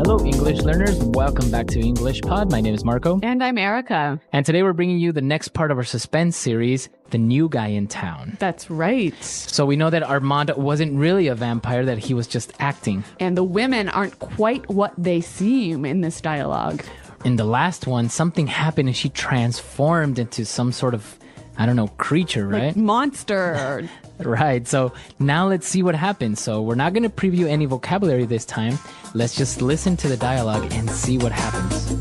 Hello, English learners. Welcome back to English Pod. My name is Marco. And I'm Erica. And today we're bringing you the next part of our suspense series, The New Guy in Town. That's right. So we know that Armand wasn't really a vampire, that he was just acting. And the women aren't quite what they seem in this dialogue. In the last one, something happened and she transformed into some sort of, creature, right? Like monster. Right. So now let's see what happens. So we're not going to preview any vocabulary this time. Let's just listen to the dialogue and see what happens.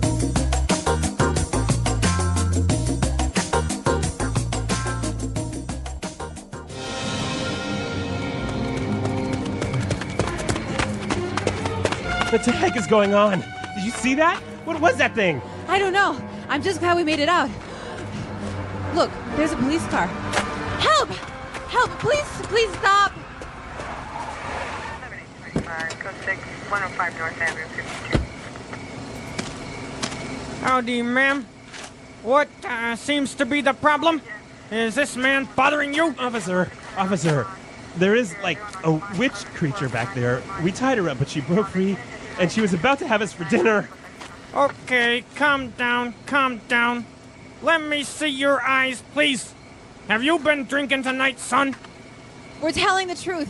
What the heck is going on? Did you see that? What was that thing? I don't know. I'm just glad we made it out. Look, there's a police car. Help! Help! Please stop! 7825, code 6, 105 North Avenue, 52. Howdy, ma'am. What seems to be the problem? Is this man bothering you? Officer, there is like a witch creature back there. We tied her up, but she broke free, and she was about to have us for dinner. Okay, calm down. Let me see your eyes, please. Have you been drinking tonight, son? We're telling the truth.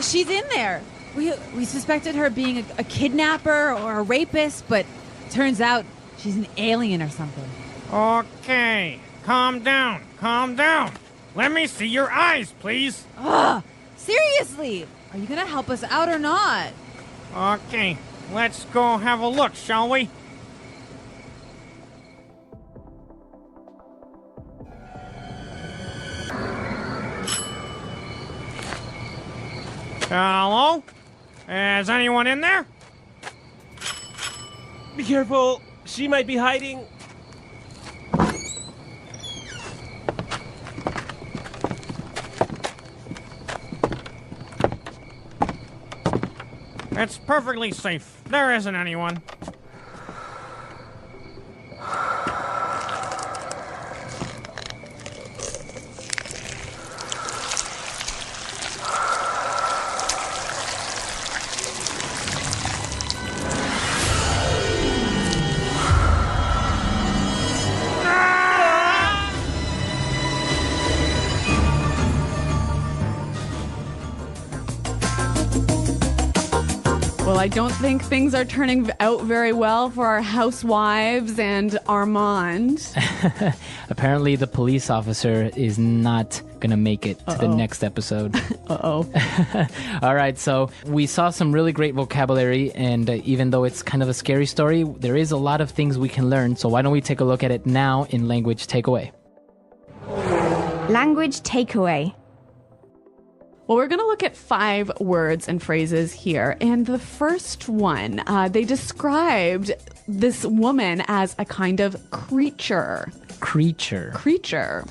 She's in there. We suspected her of being a kidnapper or a rapist, but turns out she's an alien or something. Okay, calm down. Let me see your eyes, please. Ugh! Seriously! Are you gonna help us out or not? Okay, let's go have a look, shall we? Hello? Is anyone in there? Be careful. She might be hiding. It's perfectly safe. There isn't anyone. Well, I don't think things are turning out very well for our housewives and Armand. Apparently, the police officer is not going to make it to the next episode. Uh-oh. All right, so we saw some really great vocabulary, and even though it's kind of a scary story, there is a lot of things we can learn. So why don't we take a look at it now in Language Takeaway? Language Takeaway. Well, we're going to look at 5 words and phrases here. And the first one, they described this woman as a kind of creature. Creature.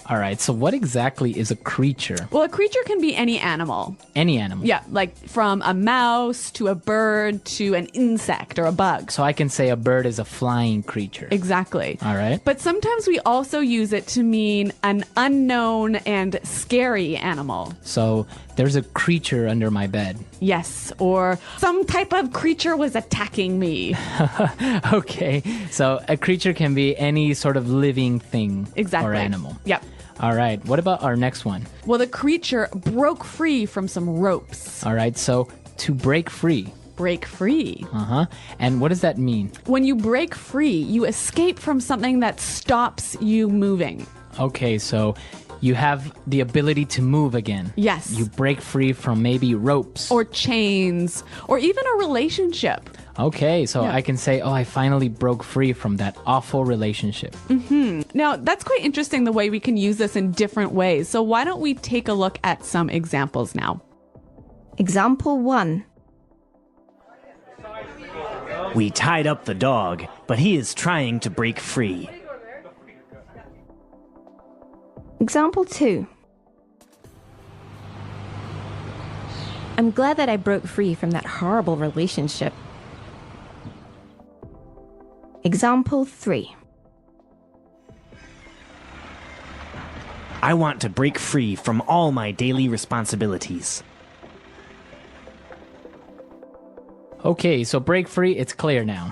All right, so what exactly is a creature? Well, a creature can be any animal. Any animal? Yeah, like from a mouse to a bird to an insect or a bug. So I can say a bird is a flying creature. Exactly. All right. But sometimes we also use it to mean an unknown and scary animal. So there's a creature under my bed. Yes, or some type of creature was attacking me. Okay, so a creature can be any sort of living thing Exactly. or animal. Yep. All right, what about our next one? Well, the creature broke free from some ropes. All right, so to break free. Break free. Uh-huh. And what does that mean? When you break free, you escape from something that stops you moving. Okay, so you have the ability to move again. Yes. You break free from maybe ropes. Or chains, or even a relationship. Okay, so Yeah. I can say, I finally broke free from that awful relationship. Now, that's quite interesting the way we can use this in different ways. So why don't we take a look at some examples now? Example 1. We tied up the dog, but he is trying to break free. Example 2. I'm glad that I broke free from that horrible relationship. Example 3. I want to break free from all my daily responsibilities. Okay, so break free, it's clear now.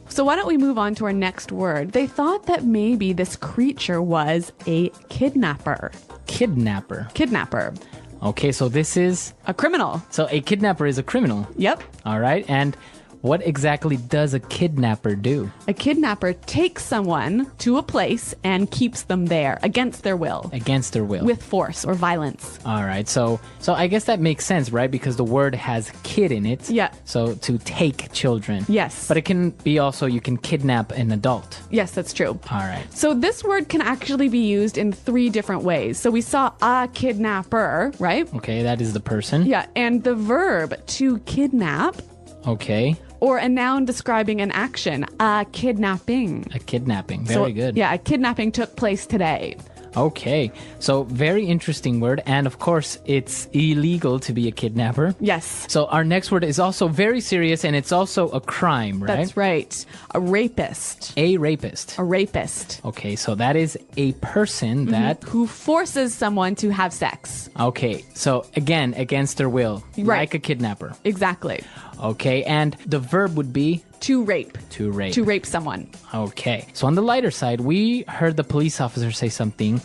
So why don't we move on to our next word? They thought that maybe this creature was a kidnapper. Kidnapper. Kidnapper. Okay, so this is... A criminal. So a kidnapper is a criminal. Yep. All right, and what exactly does a kidnapper do? A kidnapper takes someone to a place and keeps them there against their will. Against their will. With force or violence. All right, so I guess that makes sense, right? Because the word has kid in it. Yeah. So to take children. Yes. But it can be also, you can kidnap an adult. Yes, that's true. All right. So this word can actually be used in 3 different ways. So we saw a kidnapper, right? Okay, that is the person. Yeah, and the verb to kidnap, Okay. or a noun describing an action, a kidnapping. A kidnapping. Very good. Yeah, a kidnapping took place today. Okay. So very interesting word. And of course, it's illegal to be a kidnapper. Yes. So our next word is also very serious, and it's also a crime, right? That's right. A rapist. A rapist. A rapist. Okay, so that is a person that... Who forces someone to have sex. Okay, so again, against their will. Right. Like a kidnapper. Exactly. Okay, and the verb would be... To rape. To rape. To rape someone. Okay. So on the lighter side, we heard the police officer say something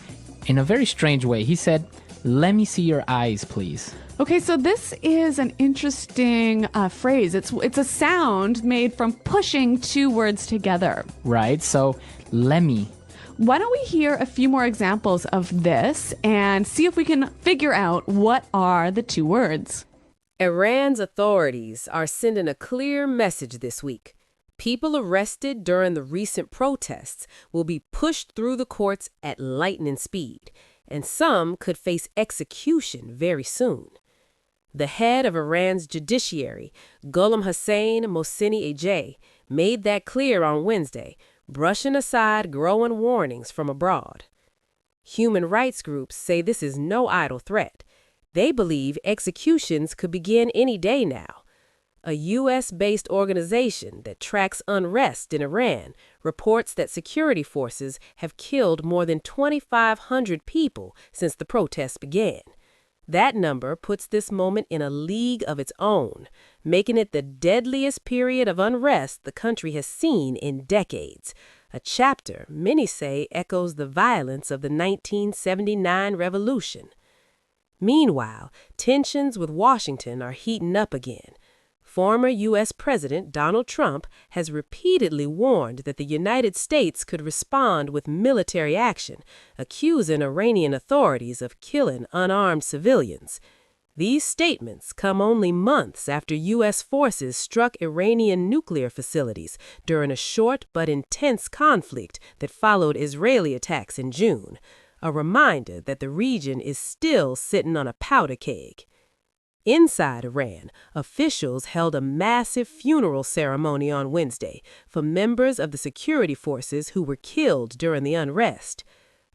in a very strange way. He said, "Let me see your eyes, please." Okay, so this is an interesting phrase. It's a sound made from pushing 2 words together. Right? So, let me. Why don't we hear a few more examples of this and see if we can figure out what are the 2 words. Iran's authorities are sending a clear message this week. People arrested during the recent protests will be pushed through the courts at lightning speed, and some could face execution very soon. The head of Iran's judiciary, Ghulam Hussein Mohseni-Ejei, made that clear on Wednesday, brushing aside growing warnings from abroad. Human rights groups say this is no idle threat. They believe executions could begin any day now. A U.S.-based organization that tracks unrest in Iran reports that security forces have killed more than 2,500 people since the protests began. That number puts this moment in a league of its own, making it the deadliest period of unrest the country has seen in decades. A chapter many say echoes the violence of the 1979 revolution. Meanwhile, tensions with Washington are heating up again. Former U.S. President Donald Trump has repeatedly warned that the United States could respond with military action, accusing Iranian authorities of killing unarmed civilians. These statements come only months after U.S. forces struck Iranian nuclear facilities during a short but intense conflict that followed Israeli attacks in June. A reminder that the region is still sitting on a powder keg. Inside Iran, officials held a massive funeral ceremony on Wednesday for members of the security forces who were killed during the unrest.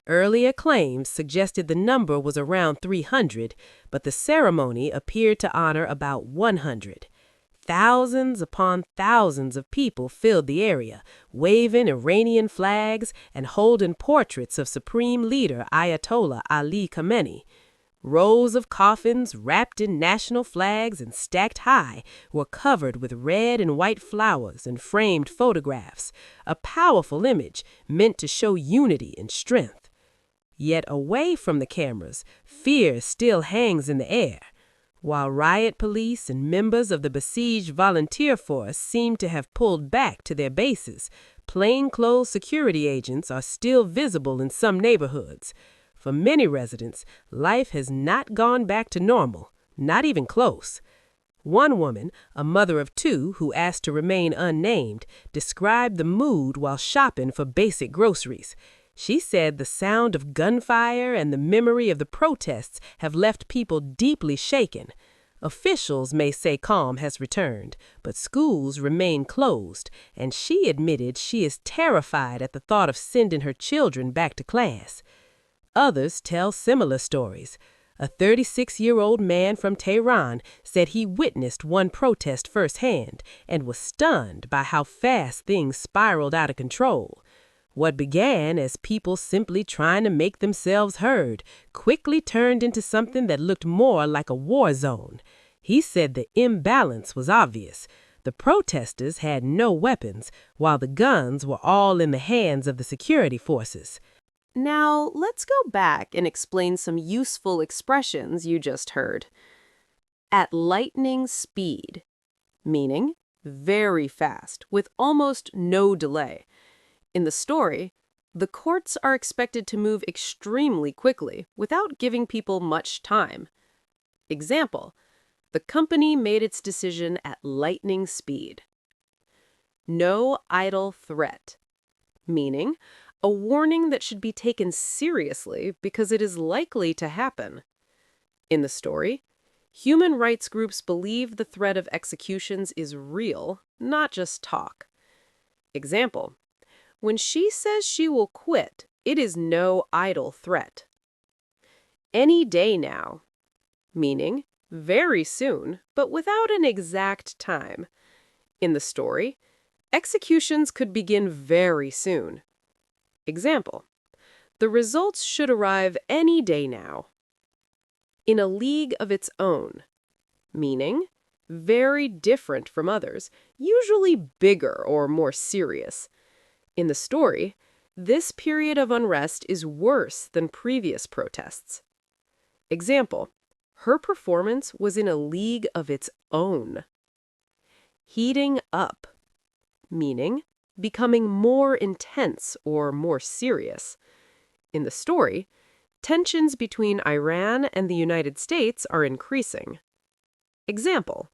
Earlier claims suggested the number was around 300, but the ceremony appeared to honor about 100. Thousands upon thousands of people filled the area, waving Iranian flags and holding portraits of Supreme Leader Ayatollah Ali Khamenei. Rows of coffins wrapped in national flags and stacked high were covered with red and white flowers and framed photographs, a powerful image meant to show unity and strength. Yet away from the cameras, fear still hangs in the air. While riot police and members of the besieged volunteer force seem to have pulled back to their bases, plainclothes security agents are still visible in some neighborhoods. For many residents, life has not gone back to normal, not even close. One woman, a mother of 2 who asked to remain unnamed, described the mood while shopping for basic groceries. She said the sound of gunfire and the memory of the protests have left people deeply shaken. Officials may say calm has returned, but schools remain closed, and she admitted she is terrified at the thought of sending her children back to class. Others tell similar stories. A 36-year-old man from Tehran said he witnessed one protest firsthand and was stunned by how fast things spiraled out of control. What began as people simply trying to make themselves heard quickly turned into something that looked more like a war zone. He said the imbalance was obvious. The protesters had no weapons, while the guns were all in the hands of the security forces. Now, let's go back and explain some useful expressions you just heard. At lightning speed, meaning very fast, with almost no delay. In the story, the courts are expected to move extremely quickly without giving people much time. Example, the company made its decision at lightning speed. No idle threat, meaning a warning that should be taken seriously because it is likely to happen. In the story, human rights groups believe the threat of executions is real, not just talk. Example, when she says she will quit, it is no idle threat. Any day now, meaning very soon, but without an exact time. In the story, executions could begin very soon. Example, the results should arrive any day now. In a league of its own, meaning very different from others, usually bigger or more serious. In the story, this period of unrest is worse than previous protests. Example, her performance was in a league of its own. Heating up, meaning becoming more intense or more serious. In the story, tensions between Iran and the United States are increasing. Example,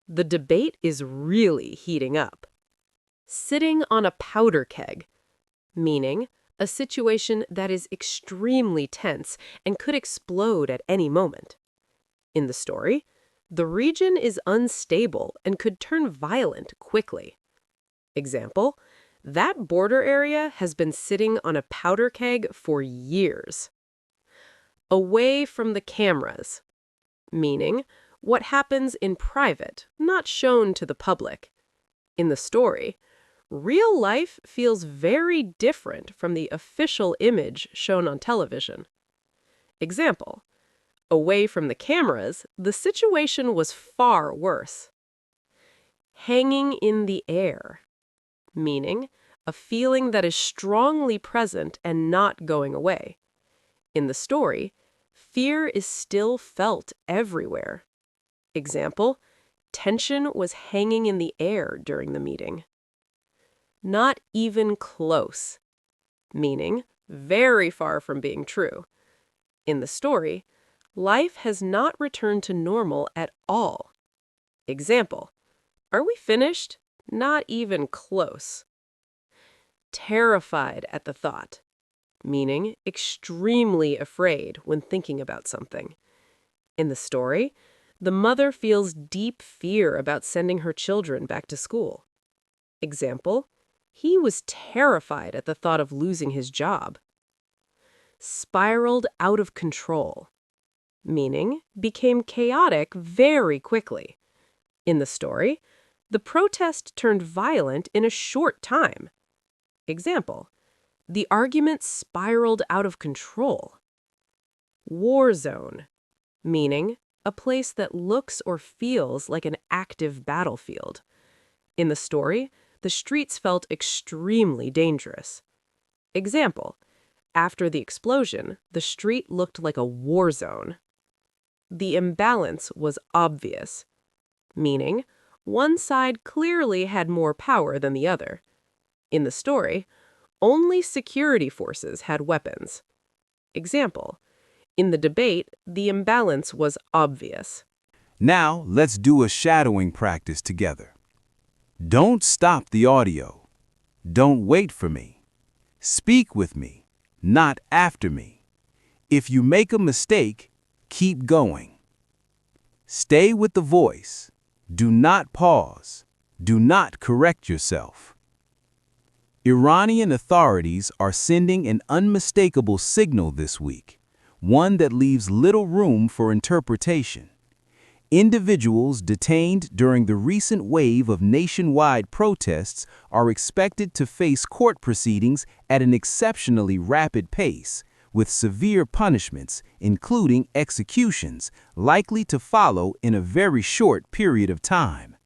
the debate is really heating up. Sitting on a powder keg, meaning a situation that is extremely tense and could explode at any moment. In the story, the region is unstable and could turn violent quickly. Example, that border area has been sitting on a powder keg for years. Away from the cameras, meaning what happens in private, not shown to the public. In the story, real life feels very different from the official image shown on television. Example, away from the cameras, the situation was far worse. Hanging in the air, meaning a feeling that is strongly present and not going away. In the story, fear is still felt everywhere. Example, tension was hanging in the air during the meeting. Not even close, meaning very far from being true. In the story, life has not returned to normal at all. Example, are we finished? Not even close. Terrified at the thought, meaning extremely afraid when thinking about something. In the story, the mother feels deep fear about sending her children back to school. Example, he was terrified at the thought of losing his job. Spiraled out of control, meaning became chaotic very quickly. In the story, the protest turned violent in a short time. Example, the argument spiraled out of control. War zone, meaning a place that looks or feels like an active battlefield. In the story, the streets felt extremely dangerous. Example, after the explosion, the street looked like a war zone. The imbalance was obvious, meaning one side clearly had more power than the other. In the story, only security forces had weapons. Example, in the debate, the imbalance was obvious. Now, let's do a shadowing practice together. Don't stop the audio. Don't wait for me. Speak with me, not after me. If you make a mistake, keep going. Stay with the voice. Do not pause. Do not correct yourself. Iranian authorities are sending an unmistakable signal this week, one that leaves little room for interpretation. Individuals detained during the recent wave of nationwide protests are expected to face court proceedings at an exceptionally rapid pace, with severe punishments, including executions, likely to follow in a very short period of time.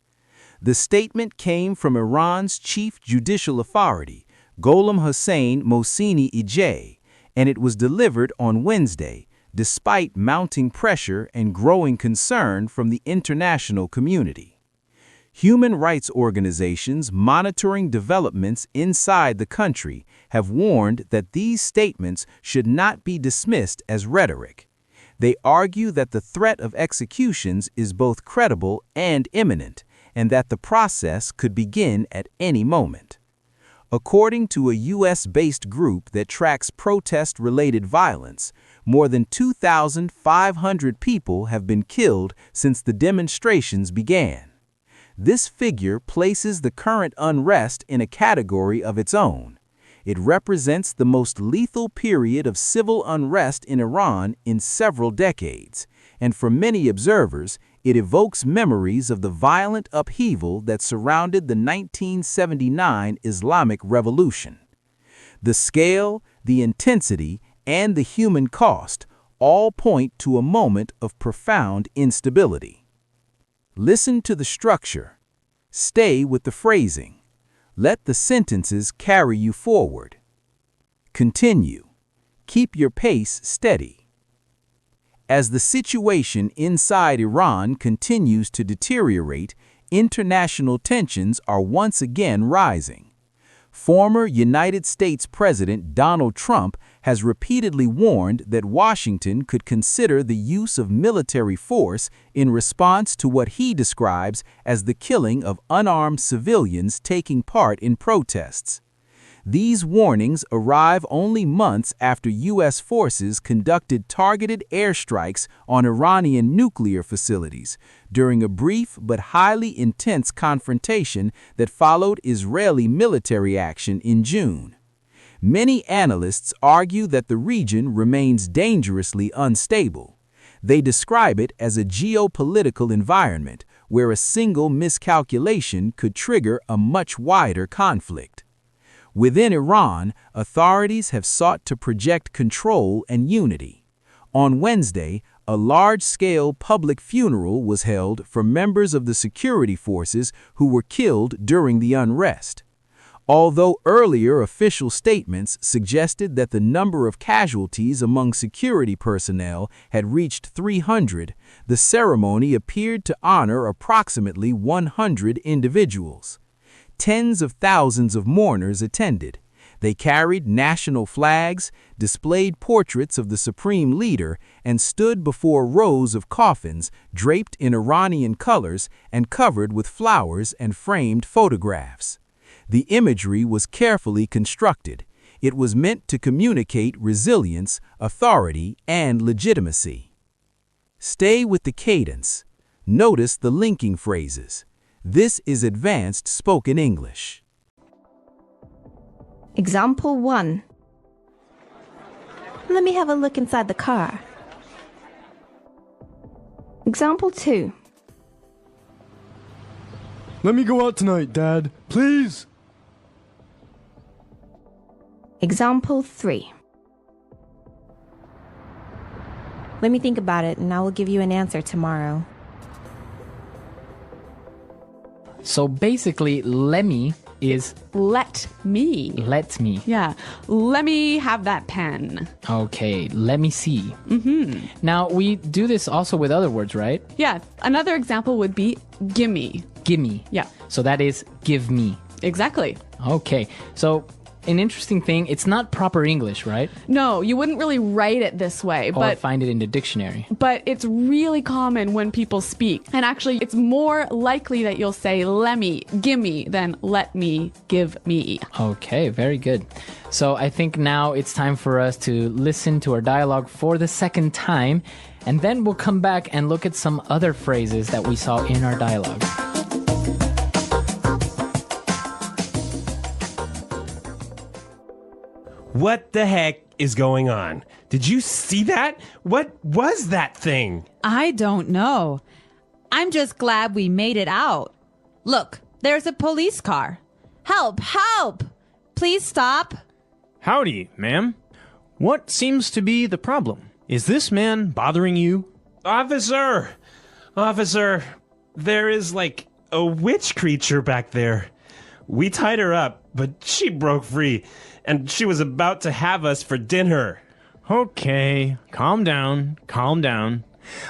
The statement came from Iran's chief judicial authority, Gholam Hossein Mohseni-Ejei, and it was delivered on Wednesday, despite mounting pressure and growing concern from the international community. Human rights organizations monitoring developments inside the country have warned that these statements should not be dismissed as rhetoric. They argue that the threat of executions is both credible and imminent, and that the process could begin at any moment. According to a U.S.-based group that tracks protest-related violence, more than 2,500 people have been killed since the demonstrations began. This figure places the current unrest in a category of its own. It represents the most lethal period of civil unrest in Iran in several decades, and for many observers, it evokes memories of the violent upheaval that surrounded the 1979 Islamic Revolution. The scale, the intensity, and the human cost all point to a moment of profound instability. Listen to the structure. Stay with the phrasing. Let the sentences carry you forward. Continue. Keep your pace steady. As the situation inside Iran continues to deteriorate, international tensions are once again rising. Former United States President Donald Trump has repeatedly warned that Washington could consider the use of military force in response to what he describes as the killing of unarmed civilians taking part in protests. These warnings arrive only months after U.S. forces conducted targeted airstrikes on Iranian nuclear facilities during a brief but highly intense confrontation that followed Israeli military action in June. Many analysts argue that the region remains dangerously unstable. They describe it as a geopolitical environment where a single miscalculation could trigger a much wider conflict. Within Iran, authorities have sought to project control and unity. On Wednesday, a large-scale public funeral was held for members of the security forces who were killed during the unrest. Although earlier official statements suggested that the number of casualties among security personnel had reached 300, the ceremony appeared to honor approximately 100 individuals. Tens of thousands of mourners attended. They carried national flags, displayed portraits of the supreme leader, and stood before rows of coffins draped in Iranian colors and covered with flowers and framed photographs. The imagery was carefully constructed. It was meant to communicate resilience, authority, and legitimacy. Stay with the cadence. Notice the linking phrases. This is advanced spoken English. Example 1. Let me have a look inside the car. Example 2. Let me go out tonight, Dad. Please. Example 3. Let me think about it and I will give you an answer tomorrow. So basically, let me is let me. Let me. Yeah. Let me have that pen. Okay, let me see. Now, we do this also with other words, right? Yeah. Another example would be gimme. Gimme. Yeah. So that is give me. Exactly. Okay. So an interesting thing, it's not proper English, right? No, you wouldn't really write it this way, Or find it in the dictionary. But it's really common when people speak. And actually, it's more likely that you'll say let me, gimme, than let me, give me. Okay, very good. So I think now it's time for us to listen to our dialogue for the second time, and then we'll come back and look at some other phrases that we saw in our dialogue. What the heck is going on? Did you see that? What was that thing? I don't know. I'm just glad we made it out. Look, there's a police car. Help! Help! Please stop. Howdy, ma'am. What seems to be the problem? Is this man bothering you? Officer, there is like a witch creature back there. We tied her up, but she broke free, and she was about to have us for dinner. Okay, calm down, calm down.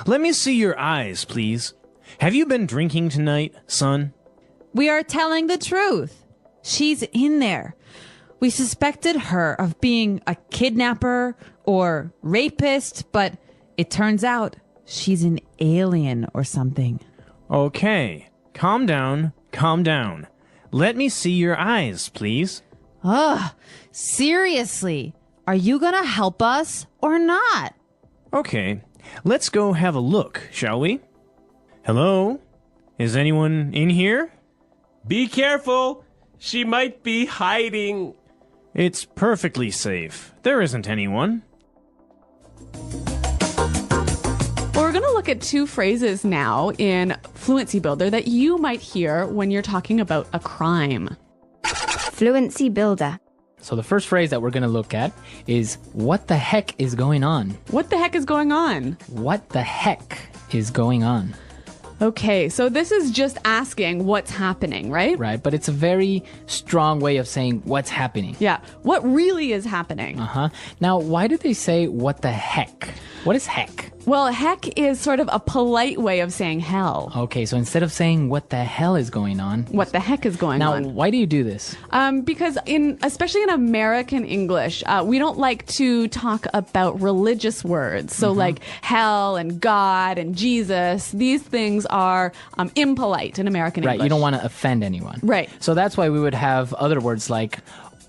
Let me see your eyes, please. Have you been drinking tonight, son? We are telling the truth. She's in there. We suspected her of being a kidnapper or rapist, but it turns out she's an alien or something. Okay, calm down, calm down. Let me see your eyes, please. Ugh, seriously. Are you gonna help us or not? Okay, let's go have a look, shall we? Hello? Is anyone in here? Be careful. She might be hiding. It's perfectly safe. There isn't anyone. Well, we're going to look at two phrases now in Fluency Builder that you might hear when you're talking about a crime. Fluency Builder. So the first phrase that we're going to look at is, what the heck is going on? What the heck is going on? What the heck is going on? Okay, so this is just asking what's happening, right? Right, but it's a very strong way of saying what's happening. Yeah, what really is happening? Uh-huh. Now, why do they say what the heck? What is heck? Well, heck is sort of a polite way of saying hell. Okay, so instead of saying what the hell is going on, what the heck is going on? Now, why do you do this? Because especially in American English, we don't like to talk about religious words. So like hell and God and Jesus, these things are impolite in American English. Right, you don't want to offend anyone. Right. So that's why we would have other words like,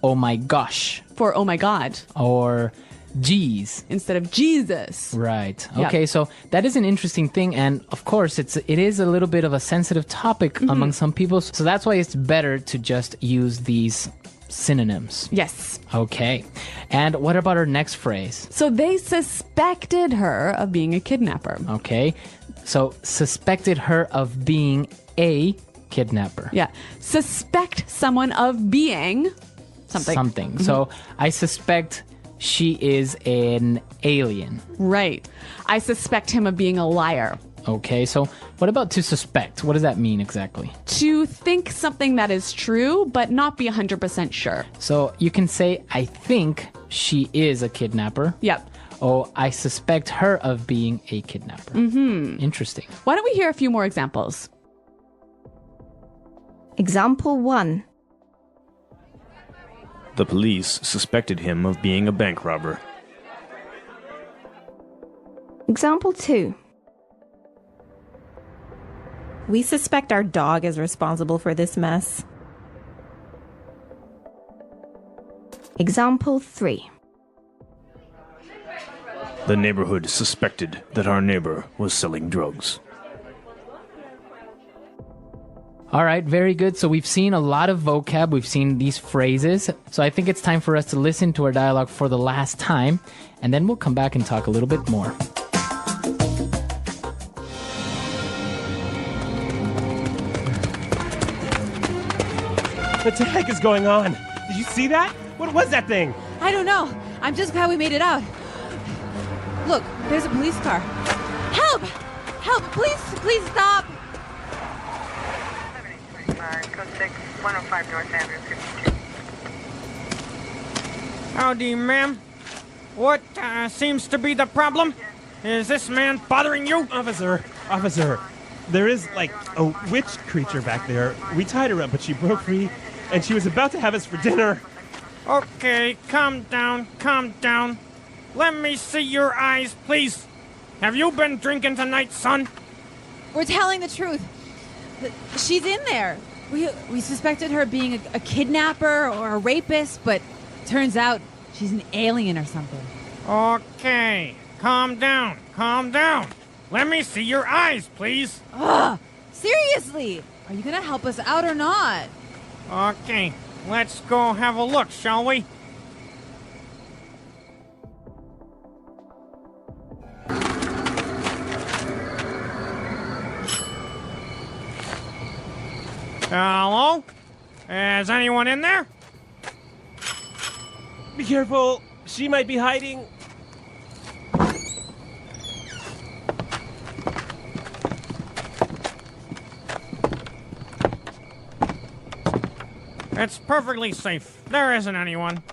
oh my gosh. For oh my God. Or geez. Instead of Jesus. Right. Yep. Okay, so that is an interesting thing, and of course it is a little bit of a sensitive topic among some people, so that's why it's better to just use these synonyms. Yes. Okay. And what about our next phrase? So they suspected her of being a kidnapper. Okay. So suspected her of being a kidnapper. Yeah. Suspect someone of being something. So I suspect she is an alien. Right. I suspect him of being a liar. Okay, so what about to suspect? What does that mean exactly? To think something that is true, but not be 100% sure. So you can say, I think she is a kidnapper. Yep. Oh, I suspect her of being a kidnapper. Interesting. Why don't we hear a few more examples? Example 1. The police suspected him of being a bank robber. Example 2. We suspect our dog is responsible for this mess. Example 3. The neighborhood suspected that our neighbor was selling drugs. All right, very good. So we've seen a lot of vocab. We've seen these phrases. So I think it's time for us to listen to our dialogue for the last time, and then we'll come back and talk a little bit more. What the heck is going on? Did you see that? What was that thing? I don't know. I'm just glad we made it out. Look, there's a police car. Help! Help! Please stop! Code 6, 105 North Avenue, 52. Howdy, ma'am. What seems to be the problem? Is this man bothering you? Officer, there is like a witch creature back there. We tied her up, but she broke free, and she was about to have us for dinner. Okay, calm down, calm down. Let me see your eyes, please. Have you been drinking tonight, son? We're telling the truth. She's in there. We suspected her of being a kidnapper or a rapist, but turns out she's an alien or something. Okay, calm down, calm down. Let me see your eyes, please. Ugh! Seriously! Are you gonna help us out or not? Okay, let's go have a look, shall we? Hello? Is anyone in there? Be careful. She might be hiding. It's perfectly safe. There isn't anyone.